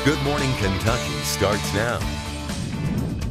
Good Morning Kentucky starts now.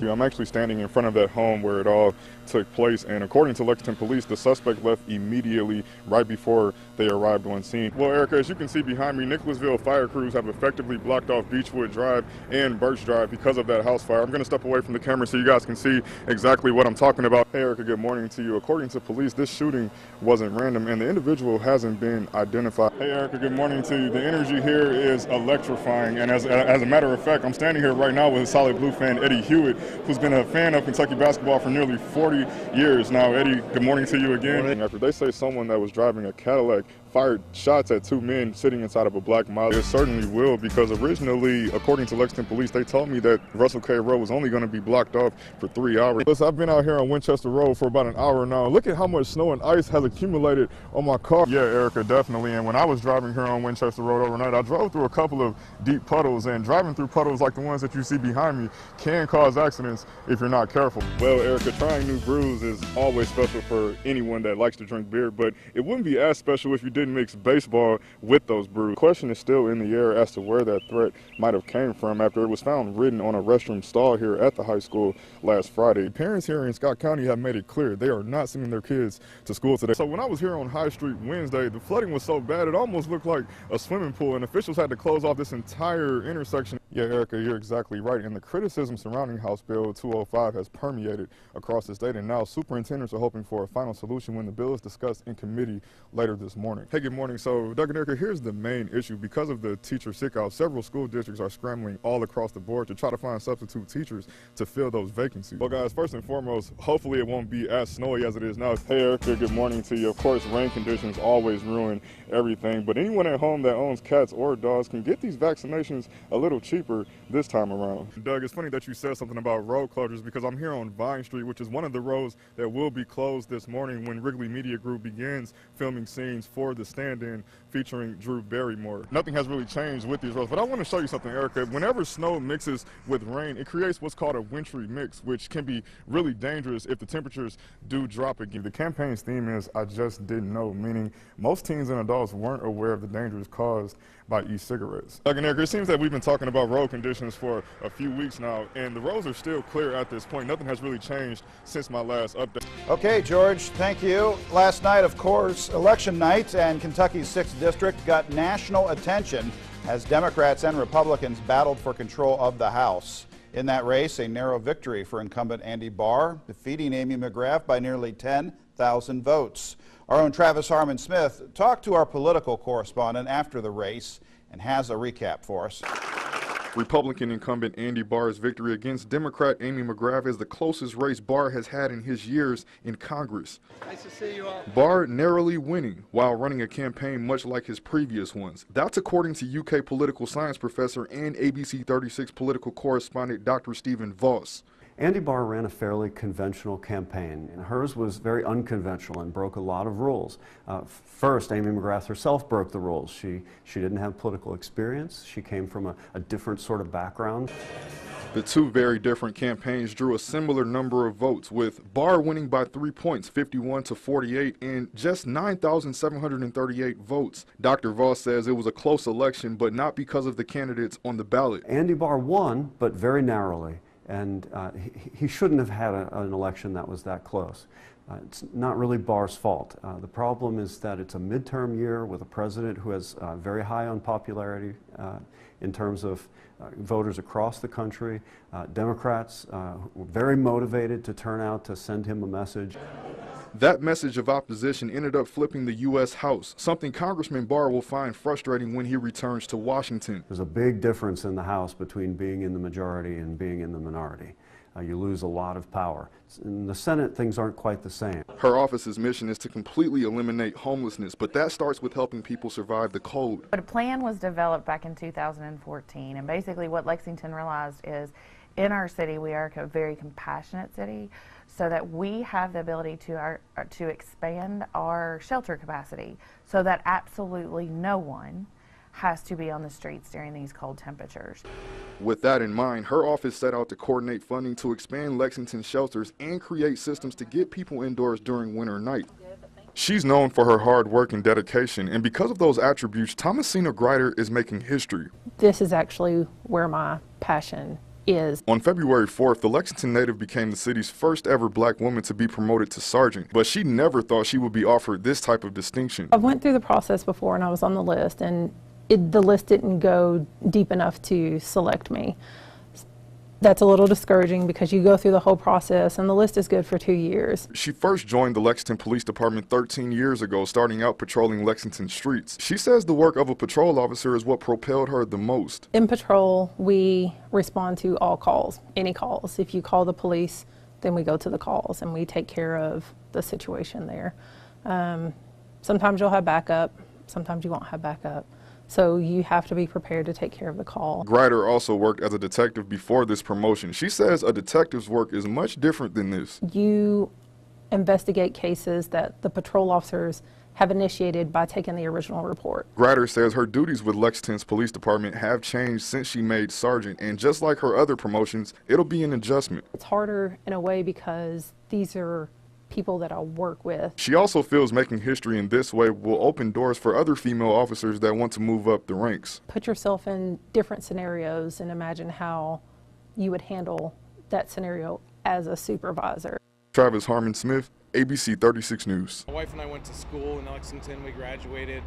I'm actually standing in front of that home where it all took place, and according to Lexington police, the suspect left immediately right before they arrived on scene. Well, Erica, as you can see behind me, Nicholasville fire crews have effectively blocked off Beechwood Drive and Birch Drive because of that house fire. I'm going to step away from the camera so you guys can see exactly what I'm talking about. Hey, Erica, good morning to you. According to police, this shooting wasn't random, and the individual hasn't been identified. Hey, Erica, good morning to you. The energy here is electrifying, and as a matter of fact, I'm standing here right now with a Solid Blue fan, Eddie Hewitt, who's been a fan of Kentucky basketball for nearly 40 years now. Eddie, good morning to you again. After they say someone that was driving a Cadillac fired shots at two men sitting inside of a black Mazda, it certainly will, because originally, according to Lexington police, they told me that Russell K. Road was only going to be blocked off for 3 hours. Listen, I've been out here on Winchester Road for about an hour now. Look at how much snow and ice has accumulated on my car. Yeah, Erica, definitely. And when I was driving here on Winchester Road overnight, I drove through a couple of deep puddles, and driving through puddles like the ones that you see behind me can cause accidents if you're not careful. Well, Erica, trying new brews is always special for anyone that likes to drink beer, but it wouldn't be as special if you didn't mix baseball with those brews. The question is still in the air as to where that threat might have came from after it was found written on a restroom stall here at the high school last Friday. Parents here in Scott County have made it clear they are not sending their kids to school today. So when I was here on High Street Wednesday, the flooding was so bad it almost looked like a swimming pool, and officials had to close off this entire intersection. Yeah, Erica, you're exactly right. And the criticism surrounding House Bill 205 has permeated across the state, and now superintendents are hoping for a final solution when the bill is discussed in committee later this morning. Hey, good morning. So, Doug and Erica, here's the main issue. Because of the teacher sick-out, several school districts are scrambling all across the board to try to find substitute teachers to fill those vacancies. Well, guys, first and foremost, hopefully it won't be as snowy as it is now. Hey, Erica, good morning to you. Of course, rain conditions always ruin everything, but anyone at home that owns cats or dogs can get these vaccinations a little cheaper this time around. Doug, it's funny that you said something about road closures, because I'm here on Vine Street, which is one of the roads that will be closed this morning when Wrigley Media Group begins filming scenes for the stand-in featuring Drew Barrymore. Nothing has really changed with these roads, but I want to show you something, Erica. Whenever snow mixes with rain, it creates what's called a wintry mix, which can be really dangerous if the temperatures do drop again. The campaign's theme is "I just didn't know," meaning most teens and adults weren't aware of the dangers caused by e-cigarettes. Doug and Erica, it seems that we've been talking about road conditions for a few weeks now, and the roads are still clear at this point. Nothing has really changed since my last update. Okay, George, thank you. Last night, of course, election night, and Kentucky's 6th district got national attention as Democrats and Republicans battled for control of the House. In that race, a narrow victory for incumbent Andy Barr, defeating Amy McGrath by nearly 10,000 votes. Our own Travis Harmon-Smith talked to our political correspondent after the race and has a recap for us. Republican incumbent Andy Barr's victory against Democrat Amy McGrath is the closest race Barr has had in his years in Congress. Nice to see you all. Barr narrowly winning while running a campaign much like his previous ones. That's according to UK political science professor and ABC 36 political correspondent Dr. Stephen Voss. Andy Barr ran a fairly conventional campaign, and hers was very unconventional and broke a lot of rules. First, Amy McGrath herself broke the rules. She didn't have political experience. She came from a different sort of background. The two very different campaigns drew a similar number of votes, with Barr winning by 3 points, 51 to 48, and just 9,738 votes. Dr. Voss says it was a close election, but not because of the candidates on the ballot. Andy Barr won, but very narrowly. And he shouldn't have had an election that was that close. It's not really Barr's fault. The problem is that it's a midterm year with a president who has very high unpopularity in terms of voters across the country. Democrats were very motivated to turn out to send him a message. That message of opposition ended up flipping the U.S. House, something Congressman Barr will find frustrating when he returns to Washington. There's a big difference in the House between being in the majority and being in the minority. You lose a lot of power. In the Senate, things aren't quite the same. Her office's mission is to completely eliminate homelessness, but that starts with helping people survive the cold. But a plan was developed back in 2014, and basically what Lexington realized is in our city we are a very compassionate city, so that we have the ability to expand our shelter capacity so that absolutely no one has to be on the streets during these cold temperatures. With that in mind, her office set out to coordinate funding to expand Lexington shelters and create systems to get people indoors during winter night. She's known for her hard work and dedication, and because of those attributes, Thomasina Grider is making history. This is actually where my passion is. On February 4th, the Lexington native became the city's first ever black woman to be promoted to sergeant, but she never thought she would be offered this type of distinction. I went through the process before and I was on the list, and the list didn't go deep enough to select me. That's a little discouraging because you go through the whole process and the list is good for 2 years. She first joined the Lexington Police Department 13 years ago, starting out patrolling Lexington streets. She says the work of a patrol officer is what propelled her the most. In patrol, we respond to all calls, any calls. If you call the police, then we go to the calls and we take care of the situation there. Sometimes you'll have backup, sometimes you won't have backup. So you have to be prepared to take care of the call. Grider also worked as a detective before this promotion. She says a detective's work is much different than this. You investigate cases that the patrol officers have initiated by taking the original report. Grider says her duties with Lexington's police department have changed since she made sergeant, and just like her other promotions, it'll be an adjustment. It's harder in a way because these are people that I work with. She also feels making history in this way will open doors for other female officers that want to move up the ranks. Put yourself in different scenarios and imagine how you would handle that scenario as a supervisor. Travis Harmon-Smith, ABC 36 News. My wife and I went to school in Lexington. We graduated.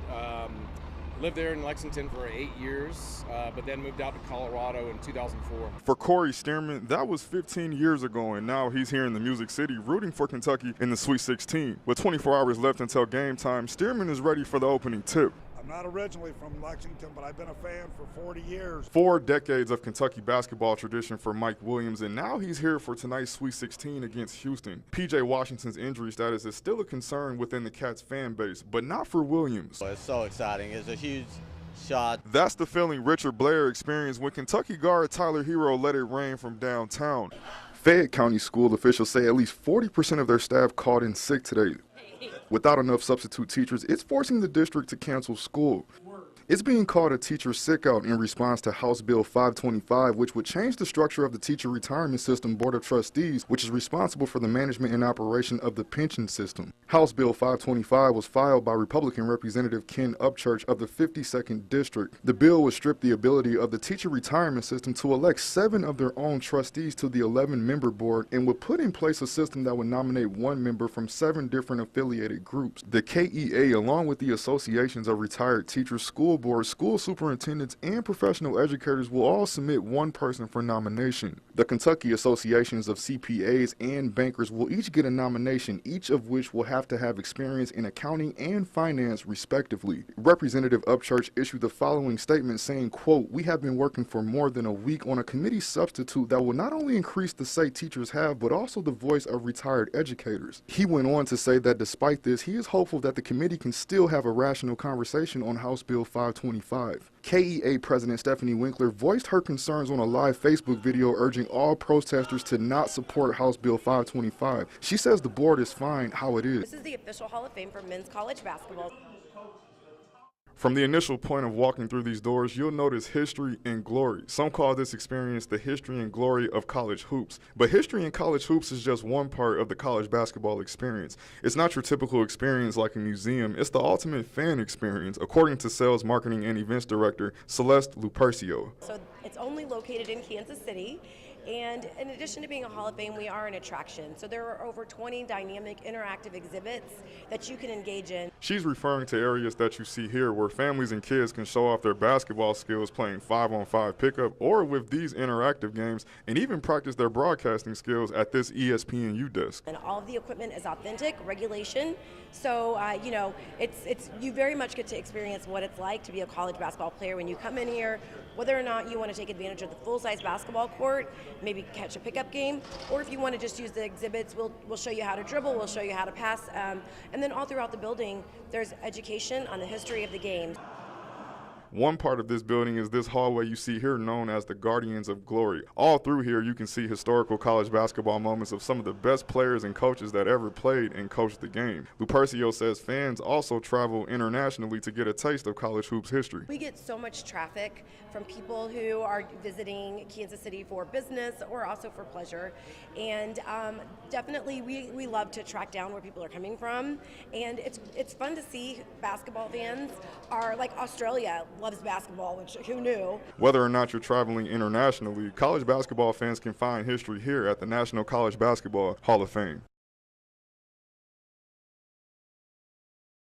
Lived there in Lexington for 8 years, but then moved out to Colorado in 2004. For Corey Stearman, that was 15 years ago, and now he's here in the Music City rooting for Kentucky in the Sweet 16. With 24 hours left until game time, Stearman is ready for the opening tip. I'm not originally from Lexington, but I've been a fan for 40 years. 4 decades of Kentucky basketball tradition for Mike Williams, and now he's here for tonight's Sweet 16 against Houston. P.J. Washington's injury status is still a concern within the Cats fan base, but not for Williams. It's so exciting. It's a huge shot. That's the feeling Richard Blair experienced when Kentucky guard Tyler Hero let it rain from downtown. Fayette County school officials say at least 40% of their staff called in sick today. Without enough substitute teachers, it's forcing the district to cancel school. It's being called a teacher sick-out in response to House Bill 525, which would change the structure of the Teacher Retirement System Board of Trustees, which is responsible for the management and operation of the pension system. House Bill 525 was filed by Republican Representative Ken Upchurch of the 52nd District. The bill would strip the ability of the Teacher Retirement System to elect 7 of their own trustees to the 11-member board and would put in place a system that would nominate 1 member from 7 different affiliated groups. The KEA, along with the associations of retired teachers, school boards, school superintendents, and professional educators will all submit 1 person for nomination. The Kentucky Associations of CPAs and bankers will each get a nomination, each of which will have to have experience in accounting and finance, respectively. Representative Upchurch issued the following statement saying, quote, "We have been working for more than a week on a committee substitute that will not only increase the say teachers have, but also the voice of retired educators." He went on to say that despite this, he is hopeful that the committee can still have a rational conversation on House Bill 525. KEA President Stephanie Winkler voiced her concerns on a live Facebook video urging all protesters to not support House Bill 525. She says the board is fine how it is. This is the official Hall of Fame for men's college basketball. From the initial point of walking through these doors, you'll notice history and glory. Some call this experience the history and glory of college hoops. But history and college hoops is just one part of the college basketball experience. It's not your typical experience like a museum. It's the ultimate fan experience, according to Sales, Marketing, and Events Director Celeste Lupercio. So it's only located in Kansas City. And in addition to being a Hall of Fame, we are an attraction. So there are over 20 dynamic, interactive exhibits that you can engage in. She's referring to areas that you see here where families and kids can show off their basketball skills playing 5-on-5 pickup or with these interactive games, and even practice their broadcasting skills at this ESPNU desk. And all of the equipment is authentic, regulation. So, you very much get to experience what it's like to be a college basketball player when you come in here, whether or not you want to take advantage of the full-size basketball court, maybe catch a pickup game, or if you want to just use the exhibits, we'll show you how to dribble, we'll show you how to pass, and then all throughout the building, there's education on the history of the game. One part of this building is this hallway you see here known as the Guardians of Glory. All through here you can see historical college basketball moments of some of the best players and coaches that ever played and coached the game. Lupercio says fans also travel internationally to get a taste of college hoops history. We get so much traffic from people who are visiting Kansas City for business or also for pleasure, and definitely we love to track down where people are coming from, and it's fun to see basketball fans are like Australia loves basketball, which who knew? Whether or not you're traveling internationally, college basketball fans can find history here at the National College Basketball Hall of Fame.